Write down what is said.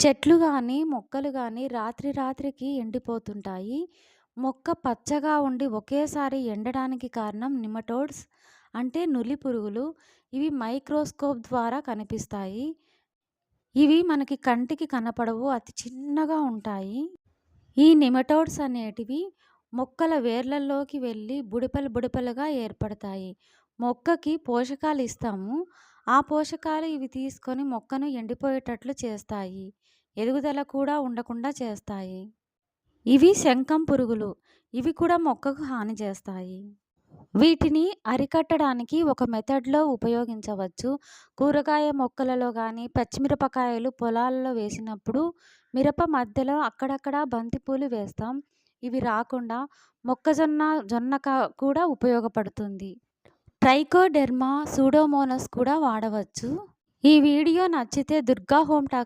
చెట్లు గాని, మొక్కలు గాని రాత్రి రాత్రికి ఎండిపోతుంటాయి. మొక్క పచ్చగా ఉండి ఒకేసారి ఎండడానికి కారణం నిమటోడ్స్ అంటే నులి పురుగులు. ఇవి మైక్రోస్కోప్ ద్వారా కనిపిస్తాయి. ఇవి మనకి కంటికి కనపడవు. అతి చిన్నగా ఉంటాయి. ఈ నిమటోడ్స్ అనేటివి మొక్కల వేర్లల్లోకి వెళ్ళి బుడిపెలు బుడిపెలుగా ఏర్పడతాయి. మొక్కకి పోషకాలు ఇస్తాము. ఆ పోషకాలు ఇవి తీసుకొని మొక్కను ఎండిపోయేటట్లు చేస్తాయి. ఎదుగుదల కూడా ఉండకుండా చేస్తాయి. ఇవి శంఖం పురుగులు. ఇవి కూడా మొక్కకు హాని చేస్తాయి. వీటిని అరికట్టడానికి ఒక మెథడ్‌లో ఉపయోగించవచ్చు. కూరగాయ మొక్కలలో గానీ, పచ్చిమిరపకాయలు పొలాలలో వేసినప్పుడు మిరప మధ్యలో అక్కడక్కడ బంతిపూలు వేస్తాం. ఇవి రాకుండా జొన్న కూడా ఉపయోగపడుతుంది. ట్రైకోడెర్మా, సూడోమోనాస్ కూడా వాడవచ్చు. ఈ వీడియో నచ్చితే దుర్గా హోమ్ టాక్స్